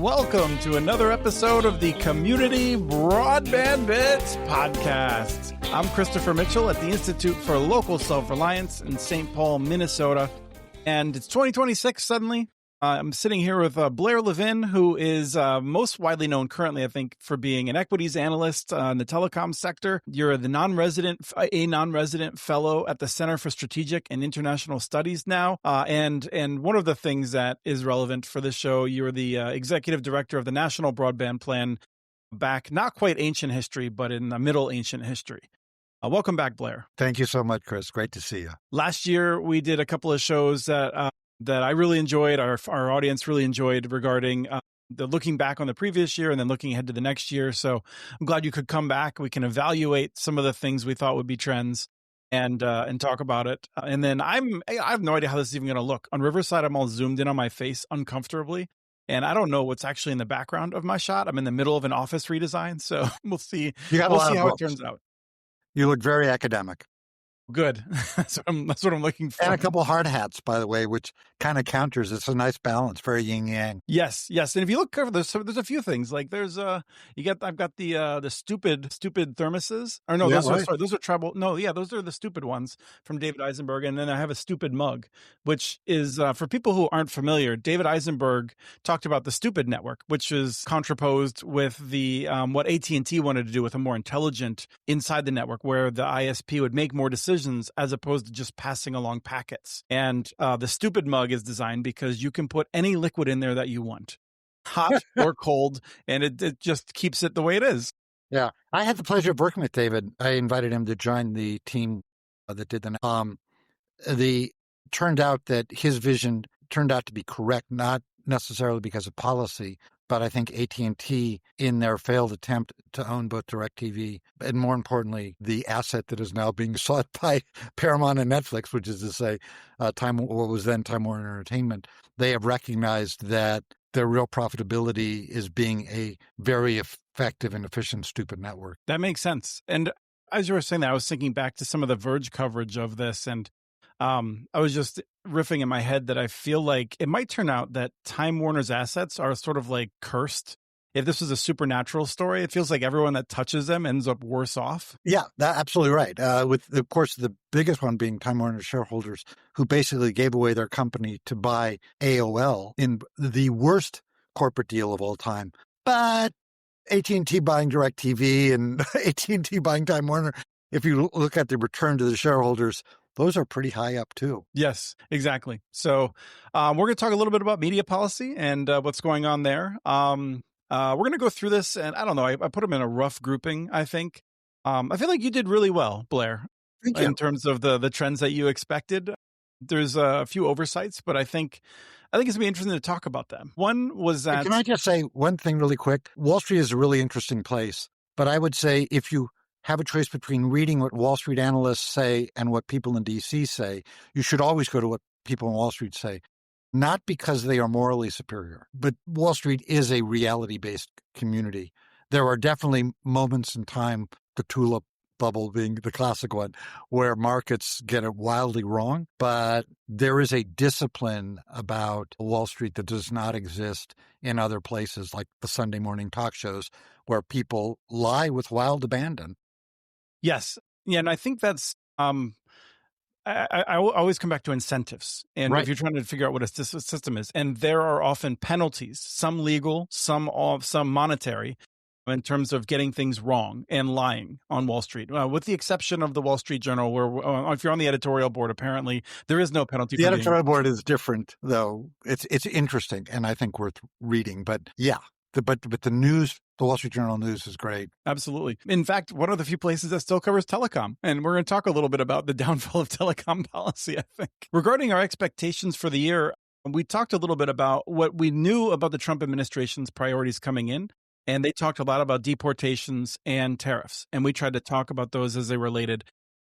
welcome to another episode of the Community Broadband Bits podcast. I'm Christopher Mitchell at the Institute for Local Self-Reliance in St. Paul, Minnesota. And it's 2026 suddenly. I'm sitting here with Blair Levin, who is most widely known currently, I think, for being an equities analyst in the telecom sector. You're a non-resident fellow at the Center for Strategic and International Studies now. And one of the things that is relevant for this show, you're the executive director of the National Broadband Plan back, not quite ancient history, but in the middle ancient history. Welcome back, Blair. Thank you so much, Chris. Great to see you. Last year, we did a couple of shows that I really enjoyed, our audience really enjoyed, regarding the looking back on the previous year and then looking ahead to the next year. So I'm glad you could come back. We can evaluate some of the things we thought would be trends and talk about it. And then I have no idea how this is even going to look. On Riverside, I'm all zoomed in on my face uncomfortably, and I don't know what's actually in the background of my shot. I'm in the middle of an office redesign, so we'll see. We'll see how it turns out. You look very academic. Good. That's what I'm looking for. And a couple of hard hats, by the way, which kind of counters. It's a nice balance, very yin yang. Yes. And if you look carefully, there's a few things. Like I've got the stupid thermoses. Or no, those are tribal. No, yeah, those are the stupid ones from David Eisenberg. And then I have a stupid mug, which is for people who aren't familiar. David Eisenberg talked about the stupid network, which is contraposed with the what AT&T wanted to do with a more intelligent inside the network, where the ISP would make more decisions as opposed to just passing along packets. And the stupid mug is designed because you can put any liquid in there that you want, hot or cold, and it just keeps it the way it is. Yeah. I had the pleasure of working with David. I invited him to join the team that did the turned out that his vision turned out to be correct, not necessarily because of policy, but I think AT&T, in their failed attempt to own both DirecTV and, more importantly, the asset that is now being sought by Paramount and Netflix, which is to say what was then Time Warner Entertainment, they have recognized that their real profitability is being a very effective and efficient stupid network. That makes sense. And as you were saying that, I was thinking back to some of the Verge coverage of this, and I was just riffing in my head that I feel like it might turn out that Time Warner's assets are sort of like cursed. If this was a supernatural story, it feels like everyone that touches them ends up worse off. Yeah, that's absolutely right. With, of course, the biggest one being Time Warner shareholders, who basically gave away their company to buy AOL in the worst corporate deal of all time. But AT&T buying DirecTV and AT&T buying Time Warner, if you look at the return to the shareholders, those are pretty high up too. Yes, exactly. So we're going to talk a little bit about media policy and what's going on there. We're going to go through this, and I don't know, I put them in a rough grouping, I think. I feel like you did really well, Blair, in terms of the trends that you expected. There's a few oversights, but I think it's going to be interesting to talk about them. One was that... Can I just say one thing really quick? Wall Street is a really interesting place, but I would say if you have a choice between reading what Wall Street analysts say and what people in D.C. say, you should always go to what people in Wall Street say. Not because they are morally superior, but Wall Street is a reality-based community. There are definitely moments in time, the tulip bubble being the classic one, where markets get it wildly wrong, but there is a discipline about Wall Street that does not exist in other places, like the Sunday morning talk shows, where people lie with wild abandon. Yes. Yeah, and I think that's... I always come back to incentives, and Right. if you're trying to figure out what a system is, and there are often penalties, some legal, some monetary, in terms of getting things wrong and lying on Wall Street, with the exception of the Wall Street Journal, where if you're on the editorial board, apparently there is no penalty. The editorial board is different, though. It's interesting, and I think worth reading. But yeah, but the news. The Wall Street Journal news is great. Absolutely. In fact, one of the few places that still covers telecom. And we're going to talk a little bit about the downfall of telecom policy, I think. Regarding our expectations for the year, we talked a little bit about what we knew about the Trump administration's priorities coming in. And they talked a lot about deportations and tariffs. And we tried to talk about those as they related.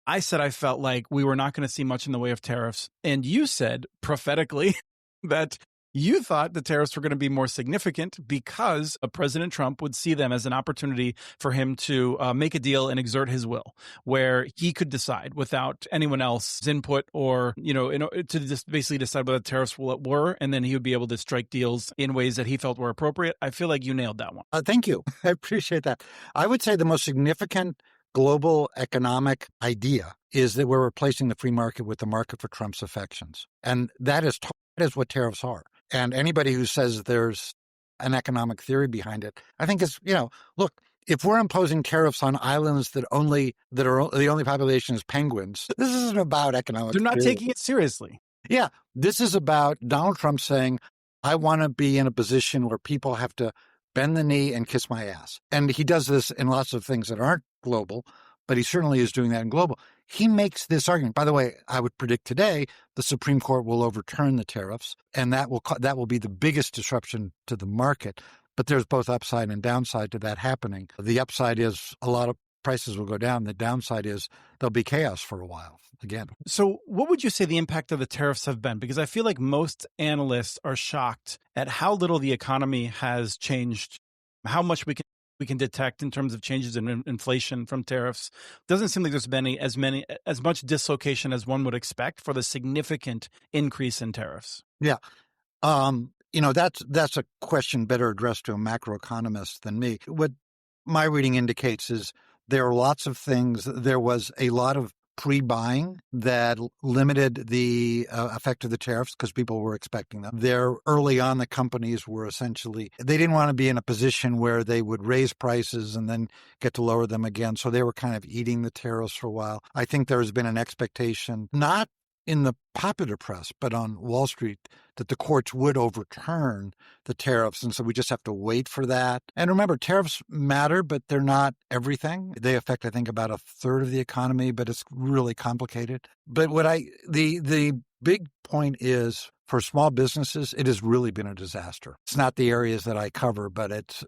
I said I felt like we were not going to see much in the way of tariffs. And you said prophetically that You thought the tariffs were going to be more significant because President Trump would see them as an opportunity for him to make a deal and exert his will, where he could decide without anyone else's input or, to just basically decide what the tariffs were, and then he would be able to strike deals in ways that he felt were appropriate. I feel like you nailed that one. Thank you. I appreciate that. I would say the most significant global economic idea is that we're replacing the free market with the market for Trump's affections. And that is what tariffs are. And anybody who says there's an economic theory behind it, I think is, look, if we're imposing tariffs on islands that are the only population is penguins, this isn't about economic They're not theory. taking it seriously. Yeah, this is about Donald Trump saying, I want to be in a position where people have to bend the knee and kiss my ass. And he does this in lots of things that aren't global, but he certainly is doing that in global. He makes this argument. By the way, I would predict today the Supreme Court will overturn the tariffs, and that will be the biggest disruption to the market. But there's both upside and downside to that happening. The upside is a lot of prices will go down. The downside is there'll be chaos for a while again. So what would you say the impact of the tariffs have been? Because I feel like most analysts are shocked at how little the economy has changed, how much we can detect in terms of changes in inflation from tariffs. Doesn't seem like there's been as much dislocation as one would expect for the significant increase in tariffs. Yeah. That's a question better addressed to a macroeconomist than me. What my reading indicates is there are lots of things. There was a lot of pre-buying that limited the effect of the tariffs because people were expecting them. Early on, the companies were they didn't want to be in a position where they would raise prices and then get to lower them again. So they were kind of eating the tariffs for a while. I think there has been an expectation, not in the popular press, but on Wall Street, that the courts would overturn the tariffs. And so we just have to wait for that. And remember, tariffs matter, but they're not everything. They affect, I think, about a third of the economy, but it's really complicated. But the big point is for small businesses, it has really been a disaster. It's not the areas that I cover, but it's,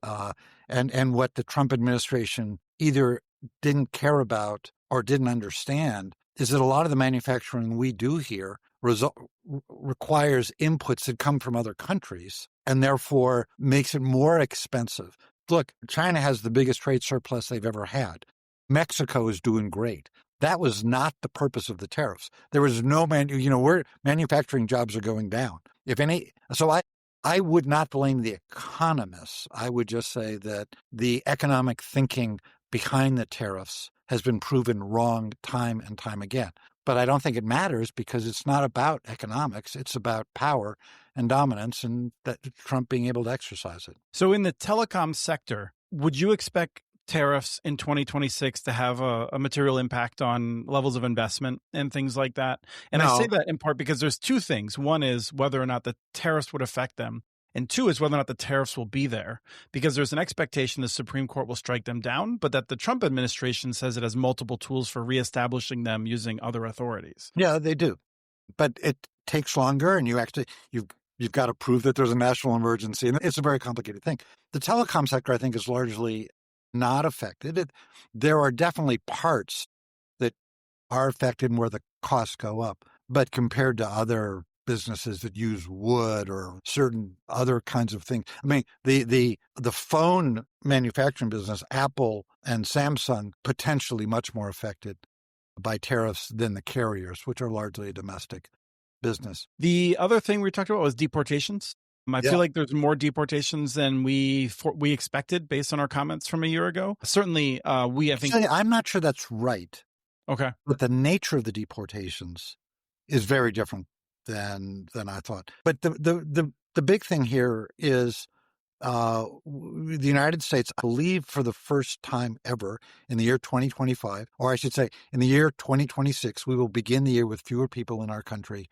and what the Trump administration either didn't care about or didn't understand is that a lot of the manufacturing we do here requires inputs that come from other countries and therefore makes it more expensive. Look, China has the biggest trade surplus they've ever had. Mexico is doing great. That was not the purpose of the tariffs. There was no manufacturing jobs are going down. So I would not blame the economists. I would just say that the economic thinking behind the tariffs has been proven wrong time and time again. But I don't think it matters because it's not about economics. It's about power and dominance and that Trump being able to exercise it. So in the telecom sector, would you expect tariffs in 2026 to have a material impact on levels of investment and things like that? And No. I say that in part because there's two things. One is whether or not the tariffs would affect them. And two is whether or not the tariffs will be there, because there's an expectation the Supreme Court will strike them down, but that the Trump administration says it has multiple tools for reestablishing them using other authorities. Yeah, they do. But it takes longer, and you've got to prove that there's a national emergency. And it's a very complicated thing. The telecom sector, I think, is largely not affected. There are definitely parts that are affected and where the costs go up. But compared to other businesses that use wood or certain other kinds of things. I mean, the phone manufacturing business, Apple and Samsung, potentially much more affected by tariffs than the carriers, which are largely a domestic business. The other thing we talked about was deportations. I feel like there's more deportations than we expected based on our comments from a year ago. Certainly, I think I'm not sure that's right. Okay. But the nature of the deportations is very different than I thought. But the big thing here is the United States, I believe for the first time ever in the year 2025, or I should say in the year 2026, we will begin the year with fewer people in our country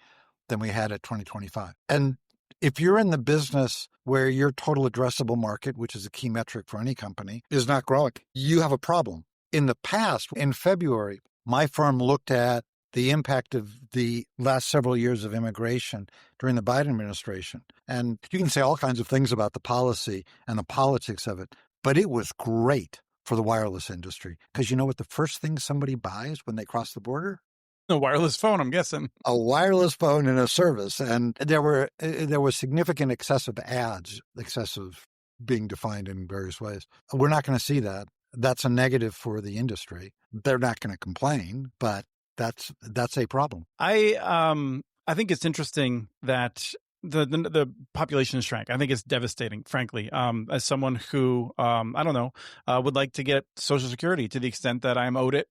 than we had at 2025. And if you're in the business where your total addressable market, which is a key metric for any company, is not growing, you have a problem. In the past, in February, my firm looked at the impact of the last several years of immigration during the Biden administration. And you can say all kinds of things about the policy and the politics of it, but it was great for the wireless industry. Because you know what the first thing somebody buys when they cross the border? A wireless phone, I'm guessing. A wireless phone and a service. And there was significant excessive ads, excessive being defined in various ways. We're not going to see that. That's a negative for the industry. They're not going to complain, but that's a problem. I think it's interesting that the population shrank. I think it's devastating, frankly. As someone who I don't know would like to get Social Security to the extent that I'm owed it,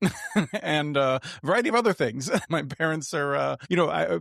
and a variety of other things. My parents are,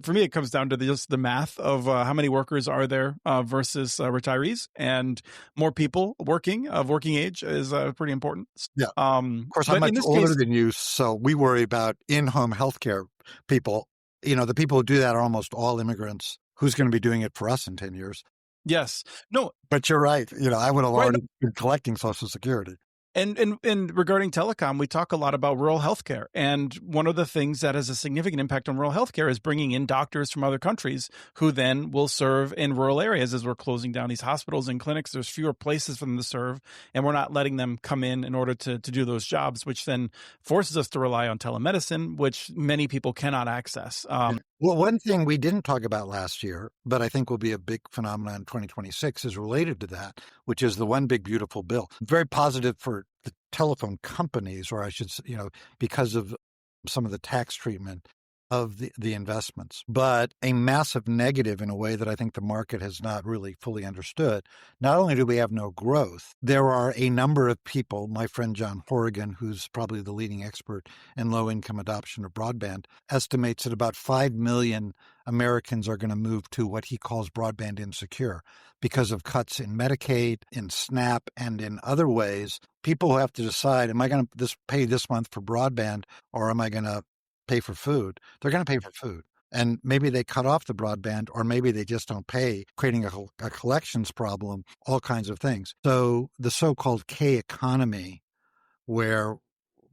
for me, it comes down to just the math of how many workers are there versus retirees, and more people working of working age is pretty important. Yeah. Of course, I'm much older than you, so we worry about in-home healthcare people. The people who do that are almost all immigrants. Who's going to be doing it for us in 10 years? Yes. No. But you're right. I would have already been collecting Social Security. And regarding telecom, we talk a lot about rural healthcare. And one of the things that has a significant impact on rural healthcare is bringing in doctors from other countries who then will serve in rural areas. As we're closing down these hospitals and clinics, there's fewer places for them to serve, and we're not letting them come in order to do those jobs, which then forces us to rely on telemedicine, which many people cannot access. Well, one thing we didn't talk about last year, but I think will be a big phenomenon in 2026 is related to that, which is the One Big Beautiful Bill. Very positive for the telephone companies, or I should say, because of some of the tax treatment of the investments, but a massive negative in a way that I think the market has not really fully understood. Not only do we have no growth, there are a number of people, my friend John Horrigan, who's probably the leading expert in low-income adoption of broadband, estimates that about 5 million Americans are going to move to what he calls broadband insecure because of cuts in Medicaid, in SNAP, and in other ways. People who have to decide, am I going to pay this month for broadband, or am I going to pay for food? They're going to pay for food. And maybe they cut off the broadband, or maybe they just don't pay, creating a collections problem, all kinds of things. So the so-called K economy, where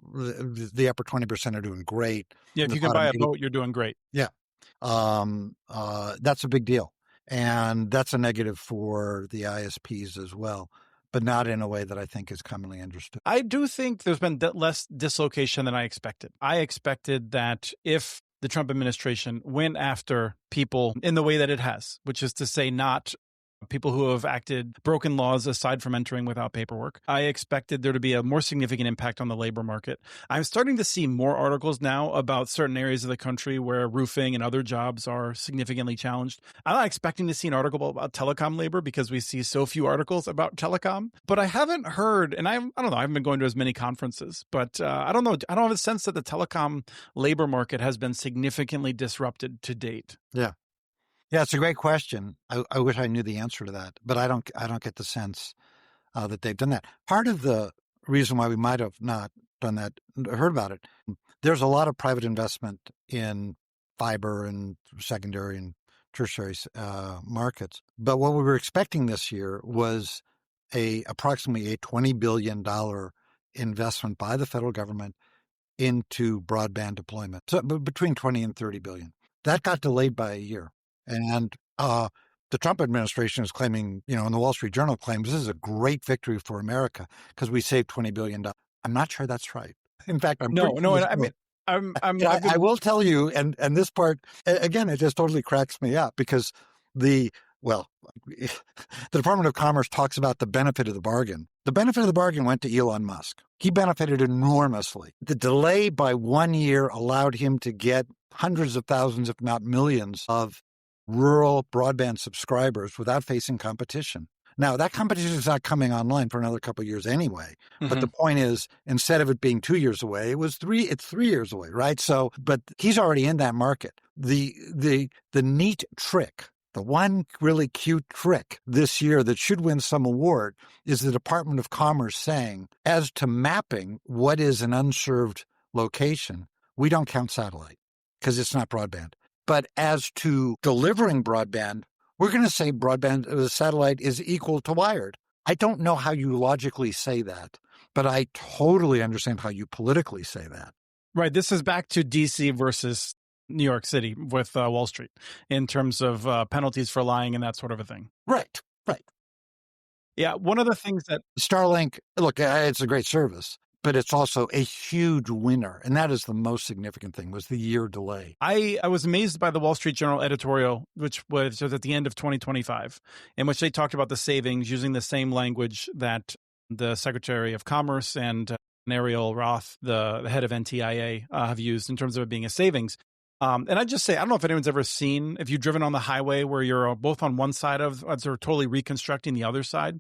the upper 20% are doing great. Yeah, if you can buy a boat, you're doing great. Yeah. That's a big deal. And that's a negative for the ISPs as well, but not in a way that I think is commonly understood. I do think there's been less dislocation than I expected. I expected that if the Trump administration went after people in the way that it has, which is to say not people who have broken laws aside from entering without paperwork, I expected there to be a more significant impact on the labor market. I'm starting to see more articles now about certain areas of the country where roofing and other jobs are significantly challenged. I'm not expecting to see an article about telecom labor because we see so few articles about telecom, but I haven't heard, and I don't know, I haven't been going to as many conferences, but I don't know. I don't have a sense that the telecom labor market has been significantly disrupted to date. Yeah. Yeah, it's a great question. I wish I knew the answer to that, but I don't get the sense that they've done that. Part of the reason why we might have not done that, heard about it, there's a lot of private investment in fiber and secondary and tertiary markets. But what we were expecting this year was approximately a $20 billion investment by the federal government into broadband deployment, so between 20 and 30 billion. That got delayed by a year. And the Trump administration is claiming, and the Wall Street Journal claims this is a great victory for America because we saved $20 billion. I'm not sure that's right. In fact, I will tell you, and this part, again, it just totally cracks me up because the Department of Commerce talks about the benefit of the bargain. The benefit of the bargain went to Elon Musk. He benefited enormously. The delay by 1 year allowed him to get hundreds of thousands, if not millions, of rural broadband subscribers without facing competition. Now, that competition is not coming online for another couple of years anyway. Mm-hmm. But the point is, instead of it being 2 years away, it's 3 years away, right? So, but he's already in that market. The neat trick, the one really cute trick this year that should win some award is the Department of Commerce saying, as to mapping what is an unserved location, we don't count satellite because it's not broadband. But as to delivering broadband, we're going to say broadband satellite is equal to wired. I don't know how you logically say that, but I totally understand how you politically say that. Right. This is back to D.C. versus New York City with Wall Street in terms of penalties for lying and that sort of a thing. Right. Yeah. One of the things that Starlink, look, it's a great service, but it's also a huge winner. And that is the most significant thing, was the year delay. I was amazed by the Wall Street Journal editorial, which was at the end of 2025, in which they talked about the savings using the same language that the Secretary of Commerce and Ariel Roth, the head of NTIA, have used in terms of it being a savings. And I just say, I don't know if anyone's ever seen, if you've driven on the highway where you're both on one side of, sort of totally reconstructing the other side.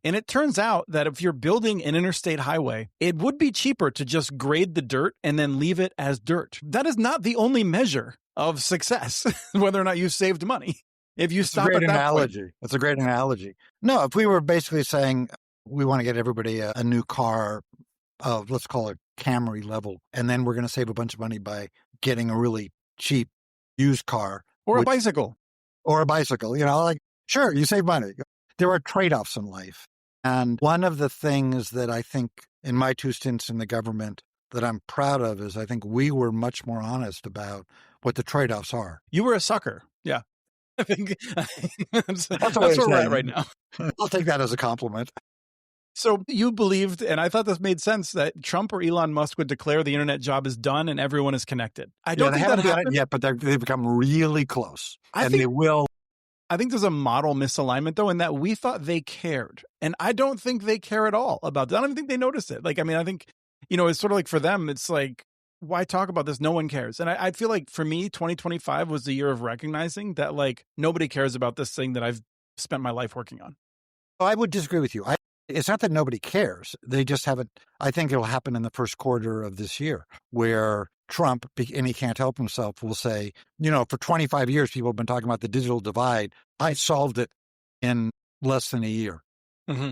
And it turns out that if you're building an interstate highway, it would be cheaper to just grade the dirt and then leave it as dirt. That is not the only measure of success, whether or not you saved money. If you stop at that analogy. point. That's a great analogy. No, if we were basically saying we want to get everybody a new car of, let's call it Camry level, and then we're going to save a bunch of money by getting a really cheap used car. Or a bicycle. Or a bicycle. Like, sure, you save money. There are trade-offs in life. And one of the things that I think in my 2 stints in the government that I'm proud of is I think we were much more honest about what the trade-offs are. You were a sucker. Yeah. I think that's where we're at right now. I'll take that as a compliment. So you believed, and I thought this made sense, that Trump or Elon Musk would declare the internet job is done and everyone is connected. I don't think that happened. They haven't done it yet, but they've become really close. They will. I think there's a model misalignment, though, in that we thought they cared. And I don't think they care at all about that. I don't even think they notice it. I think, it's sort of like for them, it's like, why talk about this? No one cares. And I feel like for me, 2025 was the year of recognizing that, nobody cares about this thing that I've spent my life working on. I would disagree with you. It's not that nobody cares. They just haven't. I think it'll happen in the first quarter of this year where Trump, and he can't help himself, will say, for 25 years, people have been talking about the digital divide. I solved it in less than a year. Mm-hmm.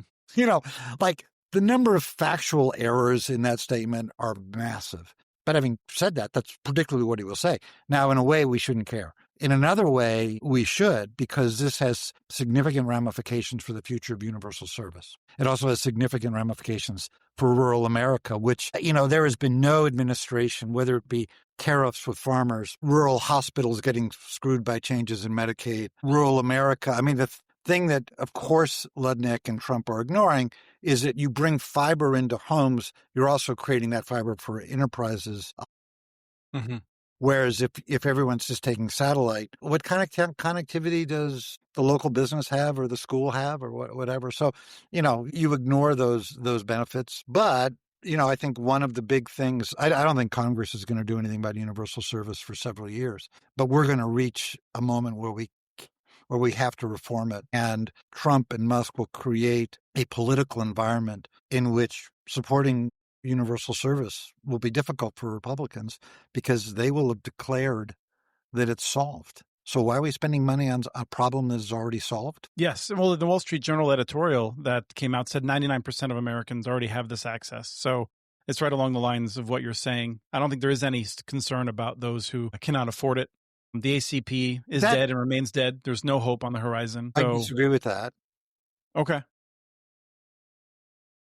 The number of factual errors in that statement are massive. But having said that, that's particularly what he will say. Now, in a way, we shouldn't care. In another way, we should, because this has significant ramifications for the future of universal service. It also has significant ramifications for rural America, which, there has been no administration, whether it be tariffs with farmers, rural hospitals getting screwed by changes in Medicaid, rural America. The thing that, of course, Ludnick and Trump are ignoring is that you bring fiber into homes, you're also creating that fiber for enterprises. Mm-hmm. Whereas if everyone's just taking satellite, what kind of connectivity does the local business have or the school have or whatever? So, you ignore those benefits. But, I think one of the big things, I don't think Congress is going to do anything about universal service for several years, but we're going to reach a moment where we have to reform it. And Trump and Musk will create a political environment in which supporting universal service will be difficult for Republicans because they will have declared that it's solved. So why are we spending money on a problem that is already solved? Yes. Well, the Wall Street Journal editorial that came out said 99% of Americans already have this access. So it's right along the lines of what you're saying. I don't think there is any concern about those who cannot afford it. The ACP is dead and remains dead. There's no hope on the horizon. I disagree with that. Okay.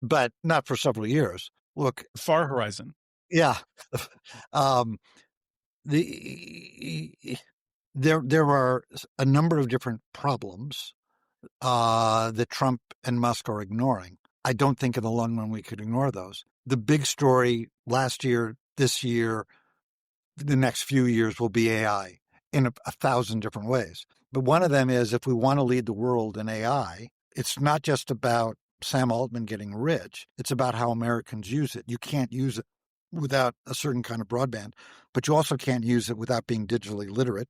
But not for several years. Look, far horizon. Yeah. There are a number of different problems that Trump and Musk are ignoring. I don't think in the long run we could ignore those. The big story last year, this year, the next few years will be AI in a 1,000 different ways. But one of them is if we want to lead the world in AI, it's not just about Sam Altman getting rich. It's about how Americans use it. You can't use it without a certain kind of broadband, but you also can't use it without being digitally literate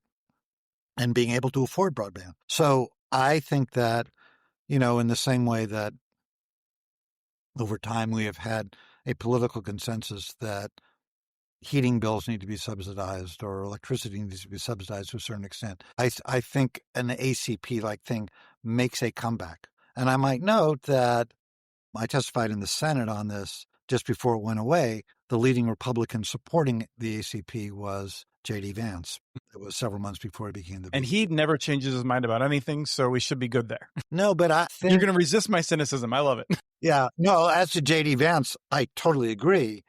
and being able to afford broadband. So I think that, in the same way that over time we have had a political consensus that heating bills need to be subsidized or electricity needs to be subsidized to a certain extent, I think an ACP-like thing makes a comeback. And I might note that I testified in the Senate on this just before it went away. The leading Republican supporting the ACP was J.D. Vance. It was several months before he became the... And he never changes his mind about anything, so we should be good there. No, but I think... You're going to resist my cynicism. I love it. Yeah. No, as to J.D. Vance, I totally agree.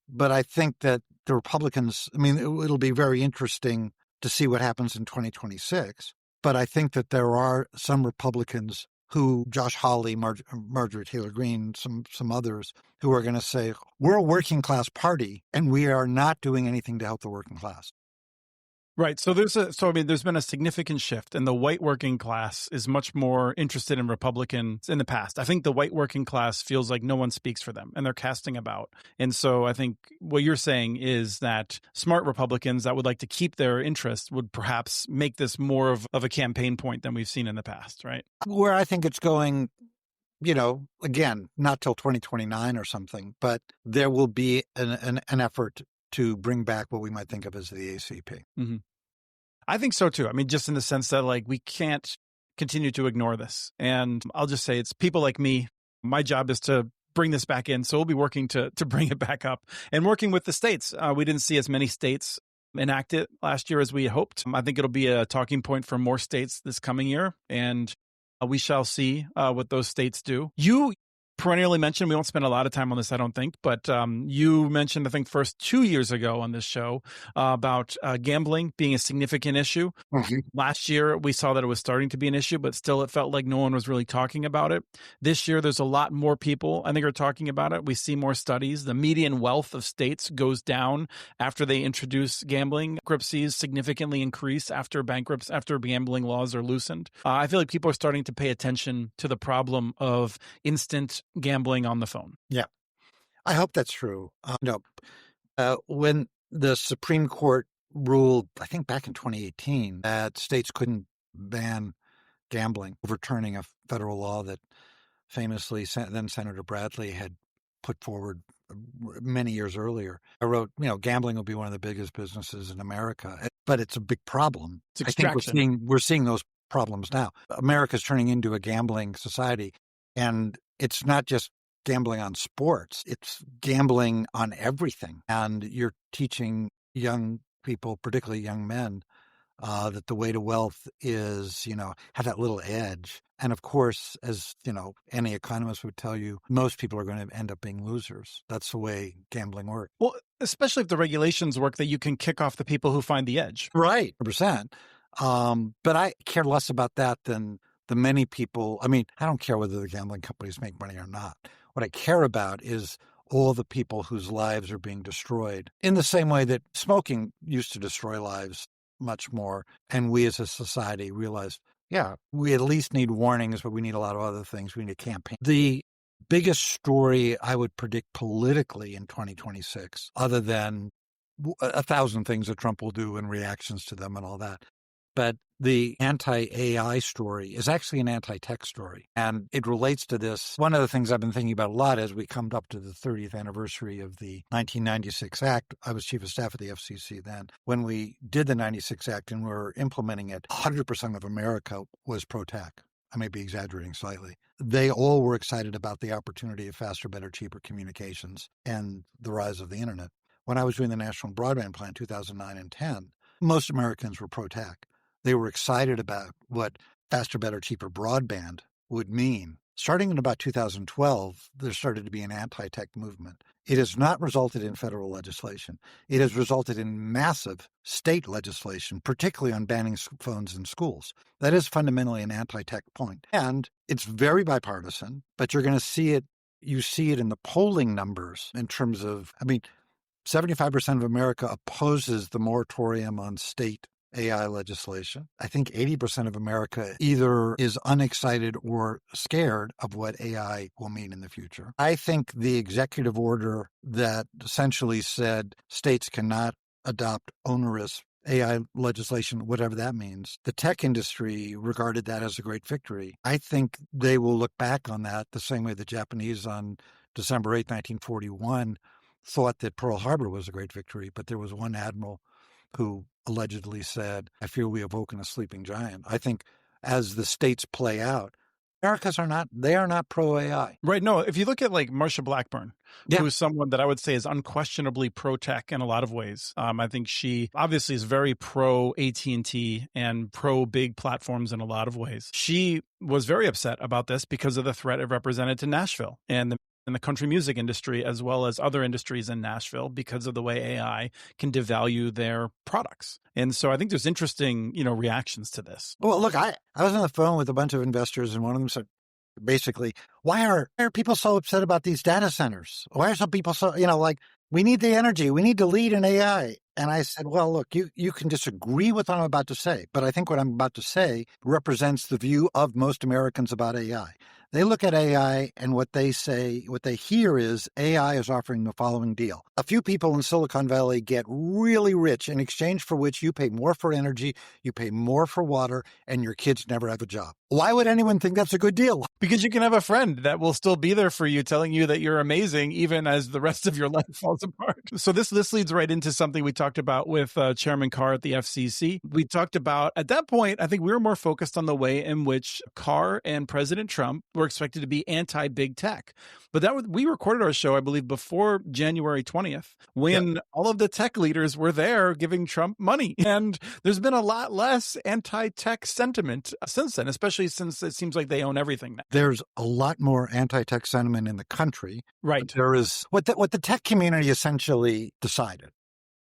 But I think that the Republicans... it'll be very interesting to see what happens in 2026. But I think that there are some Republicans who Josh Hawley, Marjorie Taylor Greene, some others who are going to say, we're a working class party and we are not doing anything to help the working class. Right. So there's been a significant shift, and the white working class is much more interested in Republicans in the past. I think the white working class feels like no one speaks for them and they're casting about. And so I think what you're saying is that smart Republicans that would like to keep their interest would perhaps make this more of a campaign point than we've seen in the past, right? Where I think it's going, again, not till 2029 or something, but there will be an effort to bring back what we might think of as the ACP. Mm-hmm. I think so too. I mean, just in the sense that we can't continue to ignore this. And I'll just say it's people like me. My job is to bring this back in. So we'll be working to bring it back up and working with the states. We didn't see as many states enact it last year as we hoped. I think it'll be a talking point for more states this coming year. And we shall see what those states do. You perennially mentioned, we won't spend a lot of time on this, I don't think, but you mentioned, I think, first 2 years ago on this show about gambling being a significant issue. Mm-hmm. Last year, we saw that it was starting to be an issue, but still it felt like no one was really talking about it. This year, there's a lot more people, I think, are talking about it. We see more studies. The median wealth of states goes down after they introduce gambling. Bankruptcies significantly increase after gambling laws are loosened. I feel like people are starting to pay attention to the problem of instant gambling on the phone. Yeah, I hope that's true. When the Supreme Court ruled, I think back in 2018, that states couldn't ban gambling, overturning a federal law that famously then Senator Bradley had put forward many years earlier. I wrote, gambling will be one of the biggest businesses in America, but it's a big problem. It's extraction. I think we're seeing those problems now. America's turning into a gambling society, and it's not just gambling on sports, it's gambling on everything. And you're teaching young people, particularly young men, that the way to wealth is, have that little edge. And of course, as any economist would tell you, most people are going to end up being losers. That's the way gambling works. Well, especially if the regulations work that you can kick off the people who find the edge. Right, 100%. But I care less about that than the many people. I mean, I don't care whether the gambling companies make money or not. What I care about is all the people whose lives are being destroyed in the same way that smoking used to destroy lives much more. And we as a society realized, we at least need warnings, but we need a lot of other things. We need a campaign. The biggest story I would predict politically in 2026, other than 1,000 things that Trump will do and reactions to them and all that, but the anti-AI story is actually an anti-tech story. And it relates to this. One of the things I've been thinking about a lot as we come up to the 30th anniversary of the 1996 Act. I was chief of staff at the FCC then. When we did the 96 Act and we were implementing it, 100% of America was pro-tech. I may be exaggerating slightly. They all were excited about the opportunity of faster, better, cheaper communications and the rise of the internet. When I was doing the National Broadband Plan 2009 and 10, most Americans were pro-tech. They were excited about what faster, better, cheaper broadband would mean. Starting in about 2012, there started to be an anti-tech movement. It has not resulted in federal legislation. It has resulted in massive state legislation, particularly on banning phones in schools. That is fundamentally an anti-tech point. And it's very bipartisan, but you're going to see it. You see it in the polling numbers in terms of, 75% of America opposes the moratorium on state AI legislation. I think 80% of America either is unexcited or scared of what AI will mean in the future. I think the executive order that essentially said states cannot adopt onerous AI legislation, whatever that means, the tech industry regarded that as a great victory. I think they will look back on that the same way the Japanese on December 8, 1941 thought that Pearl Harbor was a great victory, but there was one admiral who allegedly said, "I fear we have woken a sleeping giant." I think as the states play out, they are not pro-AI. Right. No, if you look at Marsha Blackburn, who is someone that I would say is unquestionably pro-tech in a lot of ways. I think she obviously is very pro-AT&T and pro-big platforms in a lot of ways. She was very upset about this because of the threat it represented to Nashville and the country music industry, as well as other industries in Nashville, because of the way AI can devalue their products. And so I think there's interesting, reactions to this. Well, look, I was on the phone with a bunch of investors, and one of them said, basically, why are people so upset about these data centers? Why are some people so, like, we need the energy, we need to lead in AI. And I said, well, look, you can disagree with what I'm about to say, but I think what I'm about to say represents the view of most Americans about AI. They look at AI and what they hear is AI is offering the following deal. A few people in Silicon Valley get really rich in exchange for which you pay more for energy, you pay more for water, and your kids never have a job. Why would anyone think that's a good deal? Because you can have a friend that will still be there for you, telling you that you're amazing, even as the rest of your life falls apart. So this leads right into something we talked about with Chairman Carr at the FCC. We talked about, at that point, I think we were more focused on the way in which Carr and President Trump were expected to be anti-big tech. But we recorded our show, I believe, before January 20th, when all of the tech leaders were there giving Trump money. And there's been a lot less anti-tech sentiment since then, especially since it seems like they own everything now. There's a lot more anti-tech sentiment in the country. Right. There is what the tech community essentially decided,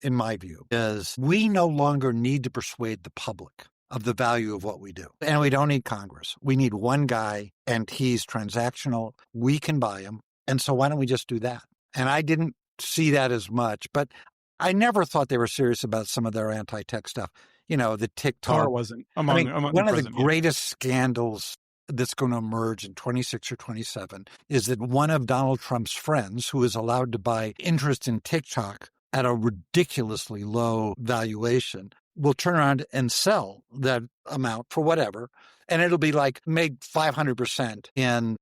in my view, is we no longer need to persuade the public of the value of what we do. And we don't need Congress. We need one guy, and he's transactional. We can buy him. And so why don't we just do that? And I didn't see that as much, but I never thought they were serious about some of their anti-tech stuff. The TikTok. Carr wasn't among one of the greatest scandals that's going to emerge in 26 or 27 is that one of Donald Trump's friends, who is allowed to buy interest in TikTok at a ridiculously low valuation, will turn around and sell that amount for whatever, and it'll be like made 500% in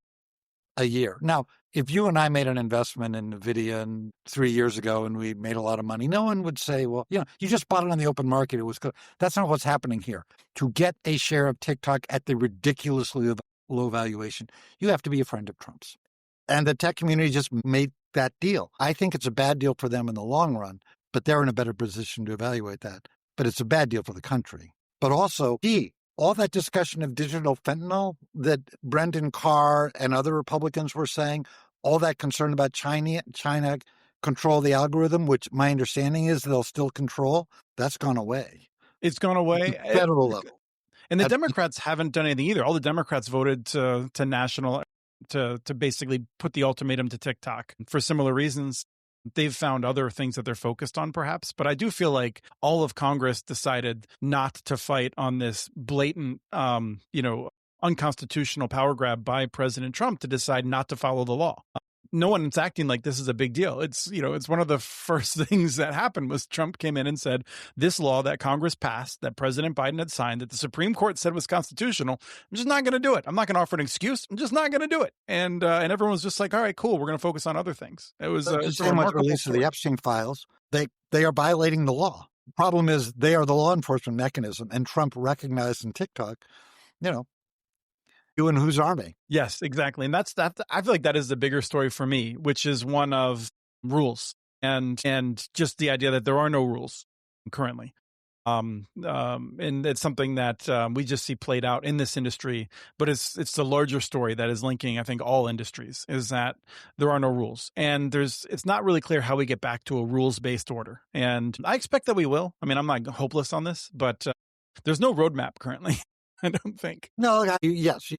a year. Now, if you and I made an investment in NVIDIA 3 years ago and we made a lot of money, no one would say, well, you just bought it on the open market. It was good. That's not what's happening here. To get a share of TikTok at the ridiculously low valuation, you have to be a friend of Trump's. And the tech community just made that deal. I think it's a bad deal for them in the long run, but they're in a better position to evaluate that. But it's a bad deal for the country. But also, all that discussion of digital fentanyl that Brendan Carr and other Republicans were saying, all that concern about China control the algorithm, which my understanding is they'll still control, that's gone away. It's gone away. At the federal level. And the Democrats haven't done anything either. All the Democrats voted to national to basically put the ultimatum to TikTok for similar reasons. They've found other things that they're focused on, perhaps. But I do feel like all of Congress decided not to fight on this blatant, unconstitutional power grab by President Trump to decide not to follow the law. No one's acting like this is a big deal. It's one of the first things that happened was Trump came in and said, this law that Congress passed, that President Biden had signed, that the Supreme Court said was constitutional, I'm just not going to do it. I'm not going to offer an excuse. I'm just not going to do it. And everyone was just like, all right, cool. We're going to focus on other things. It was the same with the release of the Epstein files. They are violating the law. The problem is they are the law enforcement mechanism, and Trump recognized in TikTok, and whose army? Yes, exactly. And that's that. I feel like that is the bigger story for me, which is one of rules and just the idea that there are no rules currently. And it's something that we just see played out in this industry, but it's the larger story that is linking, I think, all industries is that there are no rules, and it's not really clear how we get back to a rules-based order. And I expect that we will. I mean, I'm not hopeless on this, but there's no roadmap currently. I don't think. No, yes.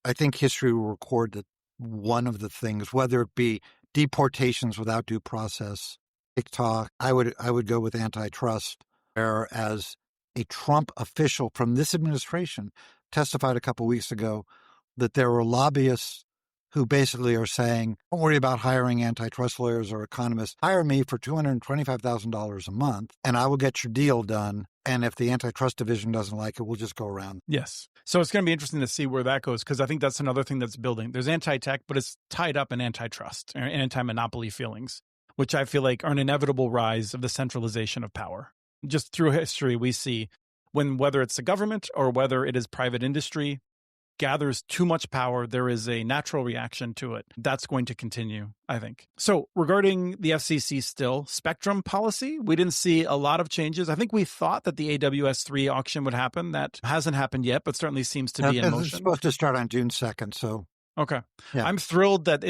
I think history will record that one of the things, whether it be deportations without due process, TikTok, I would go with antitrust, whereas a Trump official from this administration testified a couple of weeks ago that there were lobbyists who basically are saying, don't worry about hiring antitrust lawyers or economists. Hire me for $225,000 a month, and I will get your deal done. And if the antitrust division doesn't like it, we'll just go around. Yes. So it's going to be interesting to see where that goes, because I think that's another thing that's building. There's anti-tech, but it's tied up in antitrust and anti-monopoly feelings, which I feel like are an inevitable rise of the centralization of power. Just through history, we see whether it's the government or whether it is private industry, gathers too much power, there is a natural reaction to it. That's going to continue, I think. So regarding the FCC still, spectrum policy, we didn't see a lot of changes. I think we thought that the AWS-3 auction would happen. That hasn't happened yet, but certainly seems to be in motion. It's supposed to start on June 2nd, so... Okay. Yeah. I'm thrilled that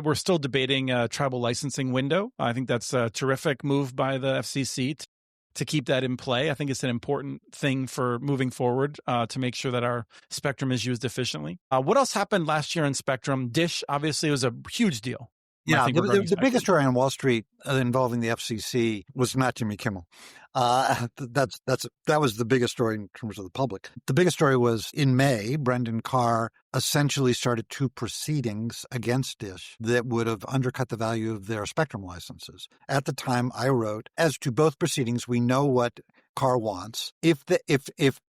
we're still debating a tribal licensing window. I think that's a terrific move by the FCC to keep that in play. I think it's an important thing for moving forward to make sure that our spectrum is used efficiently. What else happened last year in spectrum? Dish obviously was a huge deal. Yeah, the biggest story on Wall Street involving the FCC was not Jimmy Kimmel. That was the biggest story in terms of the public. The biggest story was in May, Brendan Carr essentially started 2 proceedings against Dish that would have undercut the value of their spectrum licenses. At the time, I wrote, as to both proceedings, we know what Carr wants. If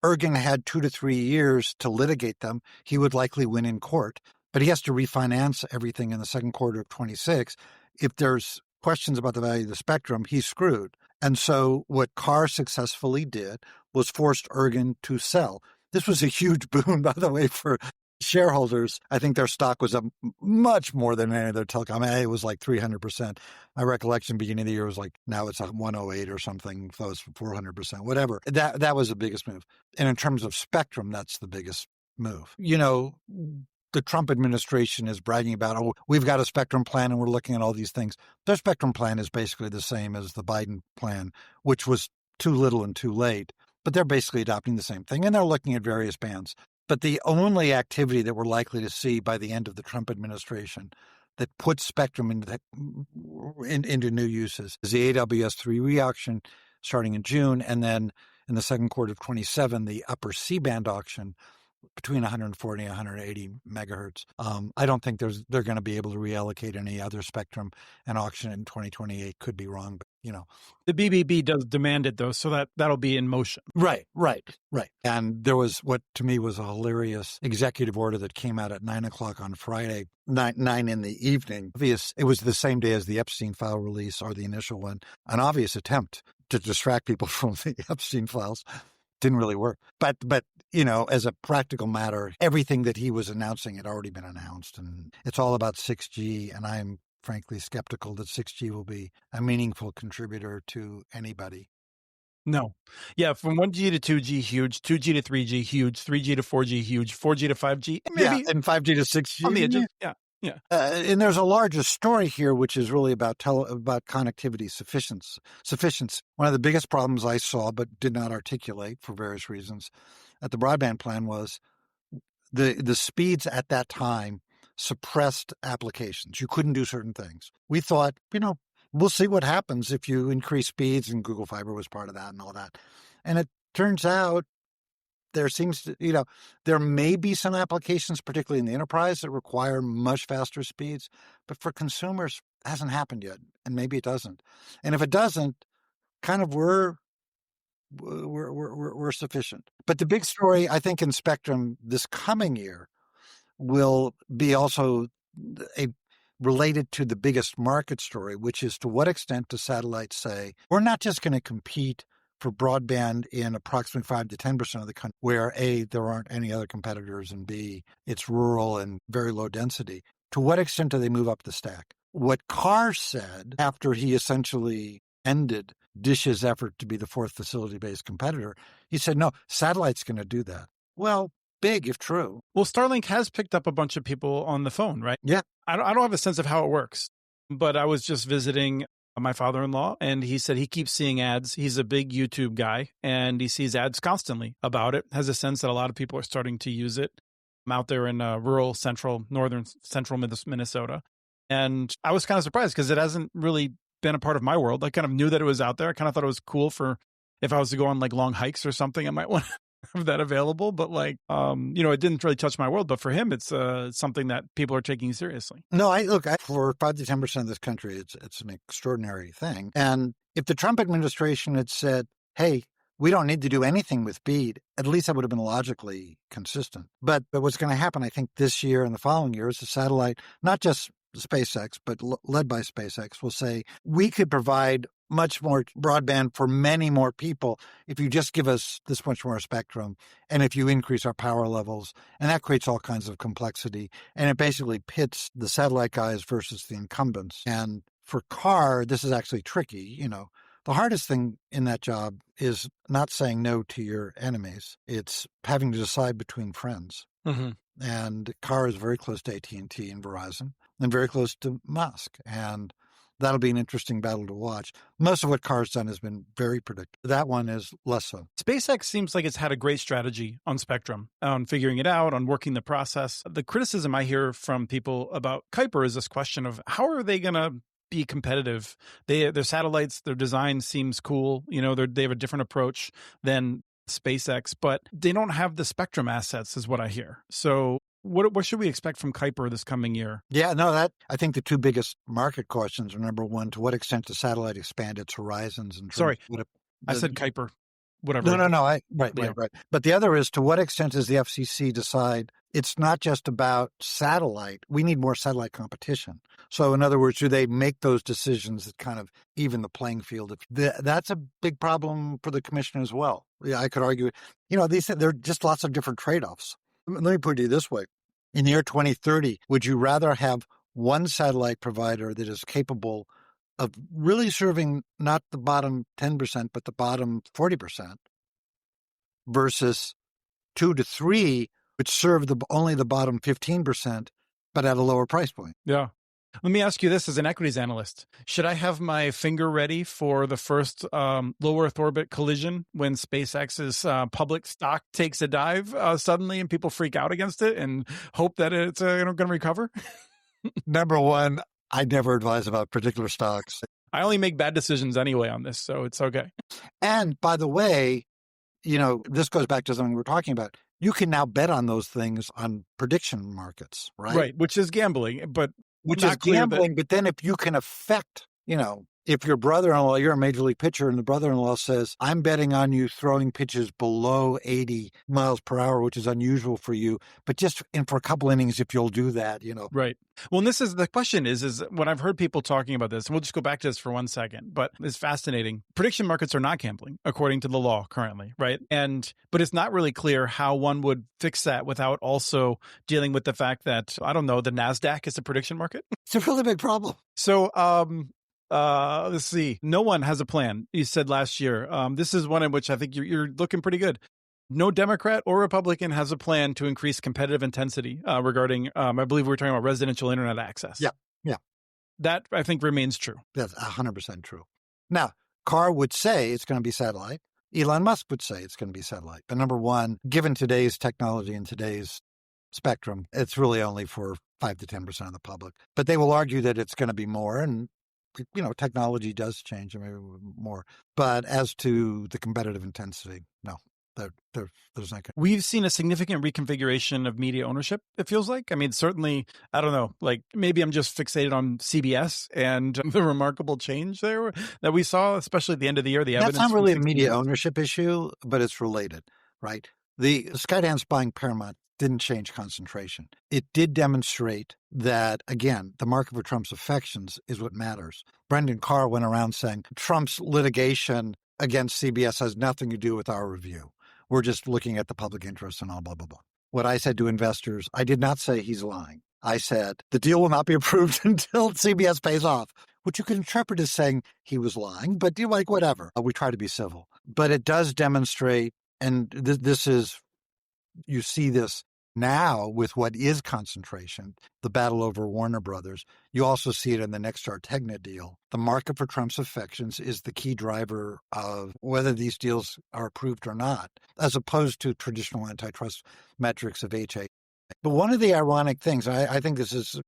Ergen had 2 to 3 years to litigate them, he would likely win in court. But he has to refinance everything in the second quarter of 26. If there's questions about the value of the spectrum, he's screwed. And so what Carr successfully did was forced Ergen to sell. This was a huge boon, by the way, for shareholders. I think their stock was up much more than any other telecom. It was like 300%. My recollection beginning of the year was like, now it's like 108 or something, close to 400%, whatever. That was the biggest move. And in terms of spectrum, that's the biggest move. The Trump administration is bragging about, we've got a spectrum plan and we're looking at all these things. Their spectrum plan is basically the same as the Biden plan, which was too little and too late. But they're basically adopting the same thing, and they're looking at various bands. But the only activity that we're likely to see by the end of the Trump administration that puts spectrum into new uses is the AWS-3 re-auction starting in June, and then in the second quarter of 27, the upper C-band auction between 140 and 180 megahertz. I don't think they're going to be able to reallocate any other spectrum and auction it in 2028. Could be wrong, but the BBB does demand it though, so that'll be in motion. Right. And there was what to me was a hilarious executive order that came out at 9:00 on Friday, 9 in the evening. It was the same day as the Epstein file release, or the initial one. An obvious attempt to distract people from the Epstein files. Didn't really work. But as a practical matter, everything that he was announcing had already been announced. And it's all about 6G. And I'm frankly skeptical that 6G will be a meaningful contributor to anybody. No. Yeah, from 1G to 2G, huge. 2G to 3G, huge. 3G to 4G, huge. 4G to 5G, maybe. Yeah, and 5G to 6G. On the edges, yeah. And there's a larger story here, which is really about connectivity sufficiency. One of the biggest problems I saw, but did not articulate for various reasons, at the broadband plan was the speeds at that time suppressed applications. You couldn't do certain things. We thought, we'll see what happens if you increase speeds, and Google Fiber was part of that and all that. And it turns out there seems to, there may be some applications, particularly in the enterprise, that require much faster speeds. But for consumers, it hasn't happened yet. And maybe it doesn't. And if it doesn't, kind of we're sufficient. But the big story, I think, in spectrum this coming year will be also related to the biggest market story, which is to what extent does satellites say, we're not just going to compete for broadband in approximately 5 to 10% of the country, where A, there aren't any other competitors, and B, it's rural and very low density. To what extent do they move up the stack? What Carr said after he essentially ended Dish's effort to be the fourth facility-based competitor, he said, no, satellite's going to do that. Well, big if true. Well, Starlink has picked up a bunch of people on the phone, right? Yeah. I don't have a sense of how it works, but I was just visiting my father-in-law, and he said he keeps seeing ads. He's a big YouTube guy, and he sees ads constantly about it. Has a sense that a lot of people are starting to use it. I'm out there in northern central Minnesota. And I was kind of surprised because it hasn't really been a part of my world. I kind of knew that it was out there. I kind of thought it was cool for if I was to go on like long hikes or something, I might want to have that available. But it didn't really touch my world. But for him, it's something that people are taking seriously. No, for 5 to 10% of this country, it's an extraordinary thing. And if the Trump administration had said, hey, we don't need to do anything with BEAD, at least that would have been logically consistent. But what's going to happen, I think, this year and the following year is the satellite, not just SpaceX, but led by SpaceX, will say, we could provide much more broadband for many more people if you just give us this much more spectrum and if you increase our power levels. And that creates all kinds of complexity. And it basically pits the satellite guys versus the incumbents. And for Carr, this is actually tricky. The hardest thing in that job is not saying no to your enemies. It's having to decide between friends. Mm-hmm. And Carr is very close to AT&T and Verizon and very close to Musk. And That'll be an interesting battle to watch. Most of what Carr's done has been very predictable. That one is less so. SpaceX seems like it's had a great strategy on spectrum, on figuring it out, on working the process. The criticism I hear from people about Kuiper is this question of how are they going to be competitive? Their satellites, their design seems cool. They have a different approach than SpaceX, but they don't have the spectrum assets is what I hear. So what should we expect from Kuiper this coming year? Yeah, no, I think the two biggest market questions are, number one, to what extent does satellite expand its horizons? Sorry, I said Kuiper. Whatever. No. Right. But the other is, to what extent does the FCC decide it's not just about satellite? We need more satellite competition. So in other words, do they make those decisions that kind of even the playing field? That's a big problem for the commission as well. Yeah, I could argue, there are just lots of different trade-offs. Let me put it this way. In the year 2030, would you rather have one satellite provider that is capable of really serving not the bottom 10%, but the bottom 40%, versus 2 to 3, which serve only the bottom 15%, but at a lower price point? Yeah. Let me ask you this as an equities analyst. Should I have my finger ready for the first low Earth orbit collision when SpaceX's public stock takes a dive suddenly and people freak out against it and hope that it's going to recover? Number one, I never advise about particular stocks. I only make bad decisions anyway on this, so it's okay. And by the way, this goes back to something we're talking about. You can now bet on those things on prediction markets, right? Right, which is gambling, but but then if you can affect, if your brother-in-law, you're a major league pitcher, and the brother-in-law says, I'm betting on you throwing pitches below 80 miles per hour, which is unusual for you, but just for a couple innings, if you'll do that, Right. Well, and this is the question is when I've heard people talking about this, and we'll just go back to this for 1 second, but it's fascinating. Prediction markets are not gambling according to the law currently, right? But it's not really clear how one would fix that without also dealing with the fact that, I don't know, the NASDAQ is a prediction market. It's a really big problem. So, let's see. No one has a plan. You said last year. This is one in which I think you're looking pretty good. No Democrat or Republican has a plan to increase competitive intensity regarding, I believe we were talking about residential internet access. Yeah. That, I think, remains true. That's 100% true. Now, Carr would say it's going to be satellite. Elon Musk would say it's going to be satellite. But number one, given today's technology and today's spectrum, it's really only for 5 to 10% of the public. But they will argue that it's going to be more, and technology does change, maybe more. But as to the competitive intensity, no, there's not. We've seen a significant reconfiguration of media ownership, it feels like. I mean, certainly, I don't know, like maybe I'm just fixated on CBS and the remarkable change there that we saw, especially at the end of the year. That's not really a media ownership issue, but it's related, right? The Skydance buying Paramount didn't change concentration. It did demonstrate that, again, the market for Trump's affections is what matters. Brendan Carr went around saying Trump's litigation against CBS has nothing to do with our review. We're just looking at the public interest and all blah, blah, blah. What I said to investors, I did not say he's lying. I said the deal will not be approved until CBS pays off, which you could interpret as saying he was lying, but whatever. We try to be civil. But it does demonstrate, and this is, you see this now with what is concentration, the battle over Warner Brothers. You also see it in the Nexstar Tegna deal. The market for Trump's affections is the key driver of whether these deals are approved or not, as opposed to traditional antitrust metrics of HA. But one of the ironic things, I think this is,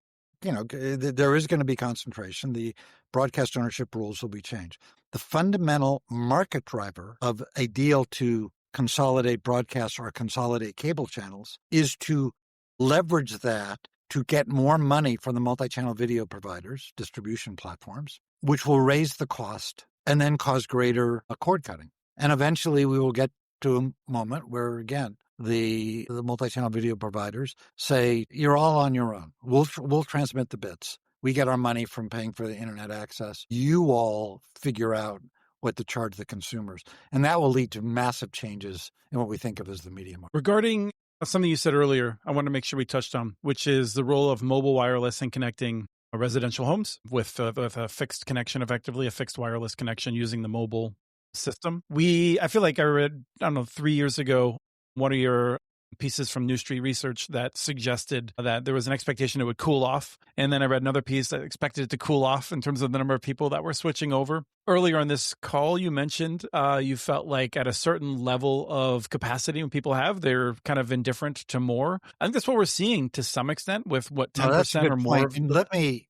there is going to be concentration. The broadcast ownership rules will be changed. The fundamental market driver of a deal to consolidate broadcast or consolidate cable channels is to leverage that to get more money from the multi-channel video providers, distribution platforms, which will raise the cost and then cause greater cord cutting. And eventually we will get to a moment where, again, the multi-channel video providers say, you're all on your own. We'll transmit the bits. We get our money from paying for the internet access. You all figure out what to charge the consumers. And that will lead to massive changes in what we think of as the media market. Regarding something you said earlier, I want to make sure we touched on, which is the role of mobile wireless in connecting residential homes with a fixed connection, effectively a fixed wireless connection using the mobile system. I feel like I read, 3 years ago, one of your pieces from New Street Research that suggested that there was an expectation it would cool off. And then I read another piece that expected it to cool off in terms of the number of people that were switching over. Earlier on this call, you mentioned you felt like at a certain level of capacity when people have, they're kind of indifferent to more. I think that's what we're seeing to some extent with what 10% or more. And let me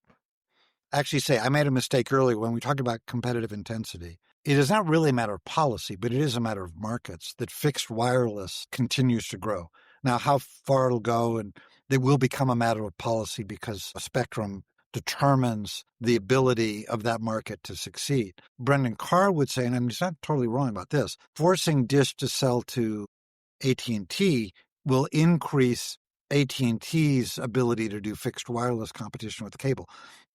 actually say, I made a mistake earlier when we talked about competitive intensity. It is not really a matter of policy, but it is a matter of markets that fixed wireless continues to grow. Now, how far it'll go, and it will become a matter of policy because a spectrum determines the ability of that market to succeed. Brendan Carr would say, and he's not totally wrong about this, forcing Dish to sell to AT&T will increase AT&T's ability to do fixed wireless competition with cable.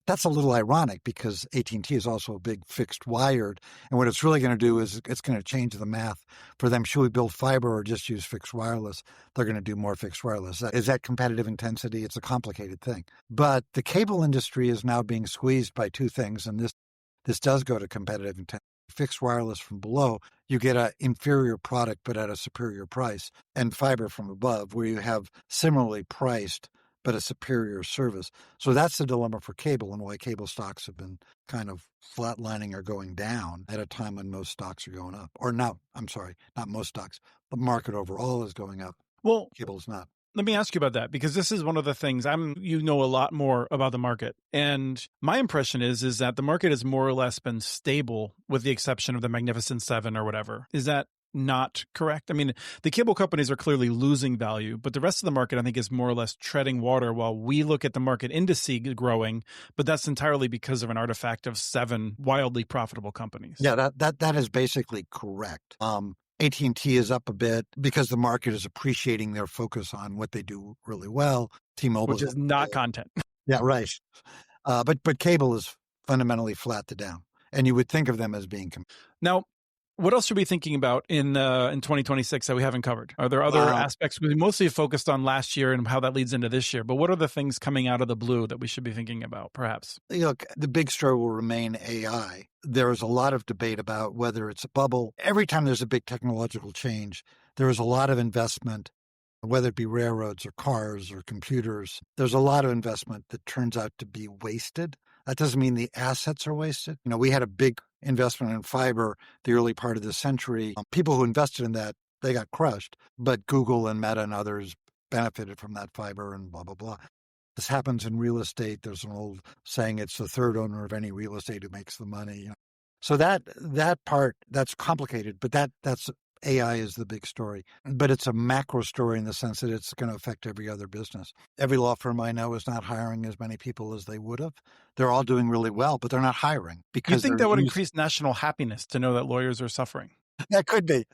That's a little ironic because AT&T is also a big fixed wired. And what it's really going to do is it's going to change the math for them. Should we build fiber or just use fixed wireless? They're going to do more fixed wireless. Is that competitive intensity? It's a complicated thing. But the cable industry is now being squeezed by two things. And this does go to competitive intensity. Fixed wireless from below, you get an inferior product but at a superior price, and fiber from above, where you have similarly priced but a superior service. So that's the dilemma for cable and why cable stocks have been kind of flatlining or going down at a time when most stocks are going up. Or no, I'm sorry, not most stocks. The market overall is going up. Well, cable is not. Let me ask you about that, because this is one of the things you know a lot more about the market. And my impression is that the market has more or less been stable with the exception of the Magnificent Seven or whatever. Is that not correct? I mean, the cable companies are clearly losing value, but the rest of the market, I think, is more or less treading water while we look at the market indice growing, but that's entirely because of an artifact of 7 wildly profitable companies. Yeah, that is basically correct. AT&T is up a bit because the market is appreciating their focus on what they do really well. T-Mobile, which is not content. Yeah, right. But cable is fundamentally flat to down, and you would think of them as being. Now, what else should we be thinking about in 2026 that we haven't covered? Are there other aspects? We mostly focused on last year and how that leads into this year, but what are the things coming out of the blue that we should be thinking about, perhaps? Look, the big story will remain AI. There is a lot of debate about whether it's a bubble. Every time there's a big technological change, there is a lot of investment, whether it be railroads or cars or computers. There's a lot of investment that turns out to be wasted. That doesn't mean the assets are wasted. You know, we had a big investment in fiber the early part of the century. People who invested in that, they got crushed, but Google and Meta and others benefited from that fiber and blah, blah, blah. This happens in real estate. There's an old saying, it's the third owner of any real estate who makes the money. You know? So that part, that's complicated, but that's AI is the big story. But it's a macro story in the sense that it's going to affect every other business. Every law firm I know is not hiring as many people as they would have. They're all doing really well, but they're not hiring. Because you think that would increase national happiness to know that lawyers are suffering? That could be.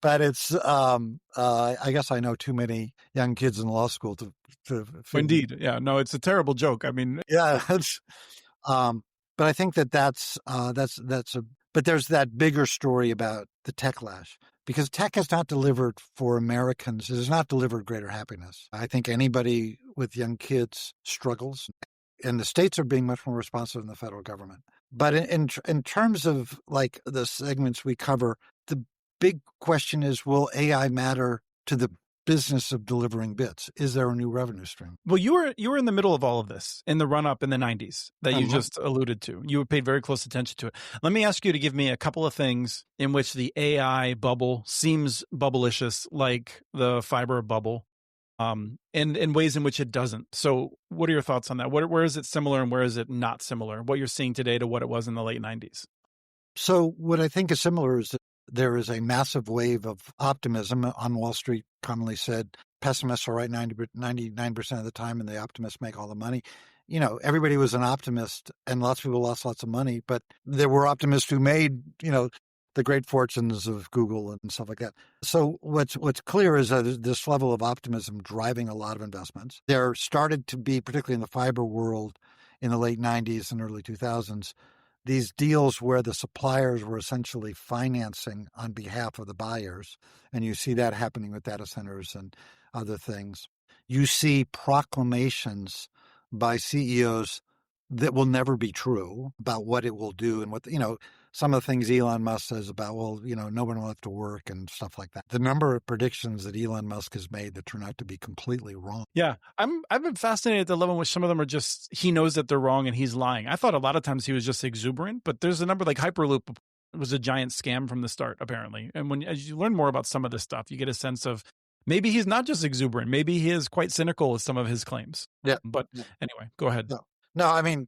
But it's, I guess I know too many young kids in law school to Indeed. Yeah. No, it's a terrible joke. I mean, yeah. But I think but there's that bigger story about the techlash, because tech has not delivered for Americans. It has not delivered greater happiness. I think anybody with young kids struggles, and the states are being much more responsive than the federal government. But in terms of like the segments we cover, the big question is, will AI matter to the business of delivering bits? Is there a new revenue stream? Well, you were in the middle of all of this in the run-up in the 90s that you just alluded to. You paid very close attention to it. Let me ask you to give me a couple of things in which the AI bubble seems bubblicious, like the fiber bubble, and in ways in which it doesn't. So what are your thoughts on that? Where is it similar and where is it not similar? What you're seeing today to what it was in the late 90s? So what I think is similar is that there is a massive wave of optimism on Wall Street, commonly said. Pessimists are right 99% of the time, and the optimists make all the money. You know, everybody was an optimist, and lots of people lost lots of money, but there were optimists who made, you know, the great fortunes of Google and stuff like that. So what's clear is that this level of optimism driving a lot of investments. There started to be, particularly in the fiber world in the late 90s and early 2000s, these deals where the suppliers were essentially financing on behalf of the buyers. And you see that happening with data centers and other things. You see proclamations by CEOs that will never be true about what it will do and what, some of the things Elon Musk says about, no one will have to work and stuff like that. The number of predictions that Elon Musk has made that turn out to be completely wrong. Yeah, I've been fascinated at the level in which some of them are just, he knows that they're wrong and he's lying. I thought a lot of times he was just exuberant, but there's a number like Hyperloop was a giant scam from the start, apparently. And as you learn more about some of this stuff, you get a sense of maybe he's not just exuberant. Maybe he is quite cynical with some of his claims. Yeah. But anyway, go ahead. No, I mean,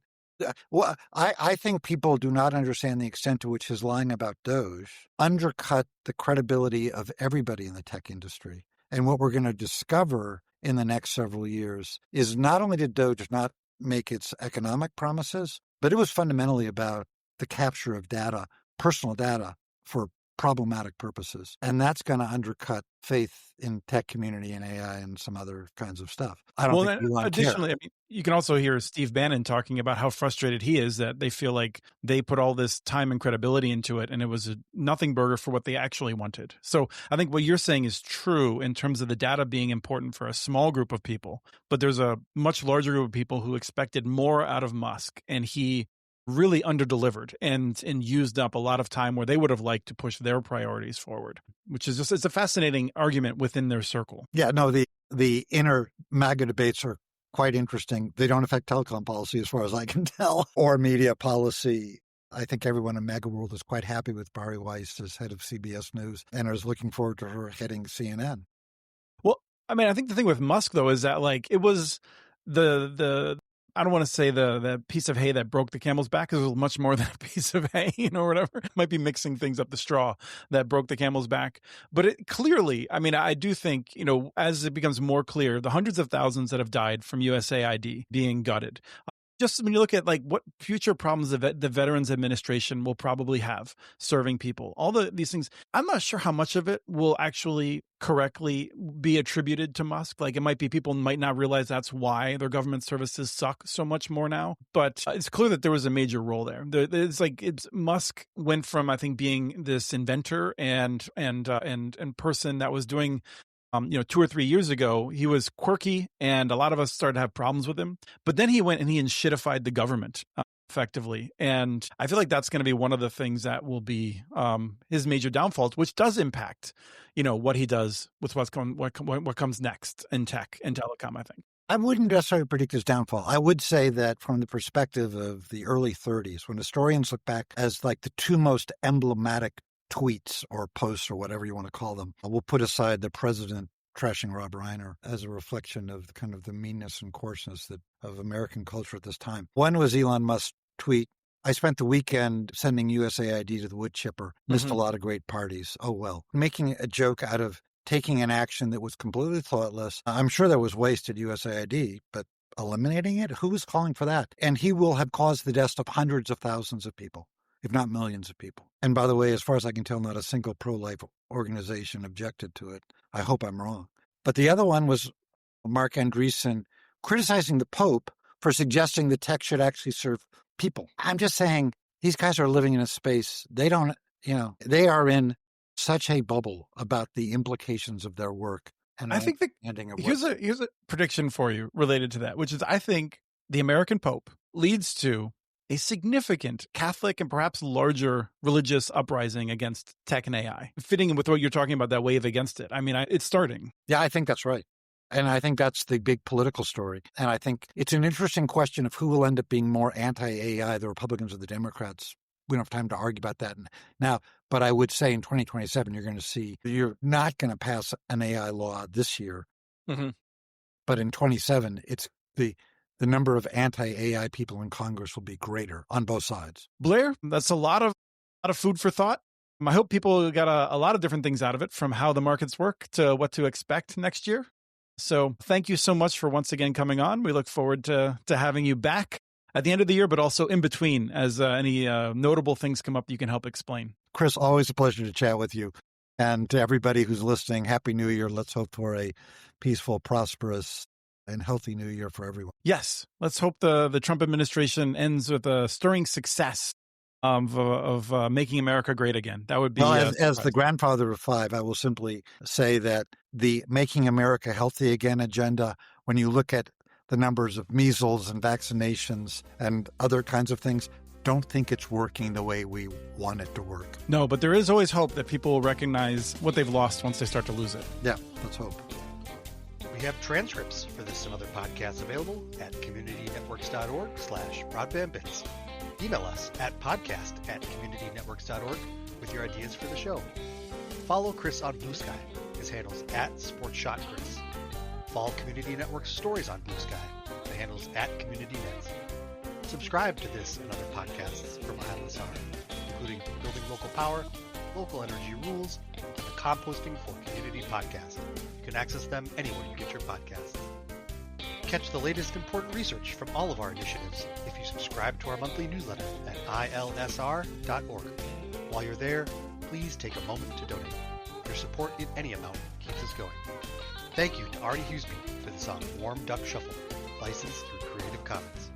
I think people do not understand the extent to which his lying about Doge undercut the credibility of everybody in the tech industry. And what we're going to discover in the next several years is not only did Doge not make its economic promises, but it was fundamentally about the capture of data, personal data, for problematic purposes. And that's going to undercut faith in tech community and AI and some other kinds of stuff. I don't think Elon additionally, cares. I mean, you can also hear Steve Bannon talking about how frustrated he is that they feel like they put all this time and credibility into it and it was a nothing burger for what they actually wanted. So I think what you're saying is true in terms of the data being important for a small group of people, but there's a much larger group of people who expected more out of Musk, and he really underdelivered and used up a lot of time where they would have liked to push their priorities forward, which is just, it's a fascinating argument within their circle. Yeah, no, the inner MAGA debates are quite interesting. They don't affect telecom policy as far as I can tell, or media policy. I think everyone in MAGA world is quite happy with Bari Weiss as head of CBS News and is looking forward to her heading CNN. Well, I mean, I think the thing with Musk, though, is that like it was the I don't want to say the piece of hay that broke the camel's back, because it was much more than a piece of hay, or whatever. Might be mixing things up, the straw that broke the camel's back. But it clearly, I mean, I do think, as it becomes more clear, the hundreds of thousands that have died from USAID being gutted, just when you look at like what future problems the Veterans Administration will probably have serving people, all these things, I'm not sure how much of it will actually correctly be attributed to Musk. Like it might be people might not realize that's why their government services suck so much more now. But it's clear that there was a major role there. Musk went from, I think, being this inventor and person that was doing 2 or 3 years ago, he was quirky and a lot of us started to have problems with him. But then he went and he shitified the government effectively. And I feel like that's going to be one of the things that will be his major downfalls, which does impact, what he does with what comes next in tech and telecom, I think. I wouldn't necessarily predict his downfall. I would say that from the perspective of the early 30s, when historians look back as like the two most emblematic tweets or posts or whatever you want to call them, we'll put aside the president trashing Rob Reiner as a reflection of kind of the meanness and coarseness of American culture at this time. One was Elon Musk's tweet, "I spent the weekend sending USAID to the wood chipper, missed a lot of great parties. Oh, well." Making a joke out of taking an action that was completely thoughtless. I'm sure there was waste at USAID, but eliminating it? Who was calling for that? And he will have caused the deaths of hundreds of thousands of people, if not millions of people. And by the way, as far as I can tell, not a single pro-life organization objected to it. I hope I'm wrong. But the other one was Mark Andreessen criticizing the Pope for suggesting that tech should actually serve people. I'm just saying these guys are living in a space. They don't, they are in such a bubble about the implications of their work. And I think here's a prediction for you related to that, which is I think the American Pope leads to a significant Catholic and perhaps larger religious uprising against tech and AI, fitting in with what you're talking about, that wave against it. I mean, it's starting. Yeah, I think that's right. And I think that's the big political story. And I think it's an interesting question of who will end up being more anti-AI, the Republicans or the Democrats. We don't have time to argue about that now. But I would say in 2027, you're not going to pass an AI law this year. Mm-hmm. But in 27, it's the number of anti-AI people in Congress will be greater on both sides. Blair, that's a lot of food for thought. I hope people got a lot of different things out of it, from how the markets work to what to expect next year. So thank you so much for once again coming on. We look forward to having you back at the end of the year, but also in between, as any notable things come up you can help explain. Chris, always a pleasure to chat with you. And to everybody who's listening, Happy New Year. Let's hope for a peaceful, prosperous, and healthy new year for everyone. Yes. Let's hope the Trump administration ends with a stirring success of making America great again. That would be... Well, as the grandfather of 5, I will simply say that the Making America Healthy Again agenda, when you look at the numbers of measles and vaccinations and other kinds of things, don't think it's working the way we want it to work. No, but there is always hope that people will recognize what they've lost once they start to lose it. Yeah, let's hope. We have transcripts for this and other podcasts available at communitynetworks.org/broadbandbits. Email us at podcast@communitynetworks.org with your ideas for the show. Follow Chris on Blue Sky. His handle's @SportsShotChris. Follow Community Network's stories on Blue Sky. The handle's @CommunityNets. Subscribe to this and other podcasts from ILSR, including Building Local Power, Local Energy Rules, and the Composting for Community podcast. You can access them anywhere you get your podcasts. Catch the latest important research from all of our initiatives if you subscribe to our monthly newsletter at ilsr.org. While you're there, please take a moment to donate. Your support in any amount keeps us going. Thank you to Artie Huseby for the song Warm Duck Shuffle, licensed through Creative Commons.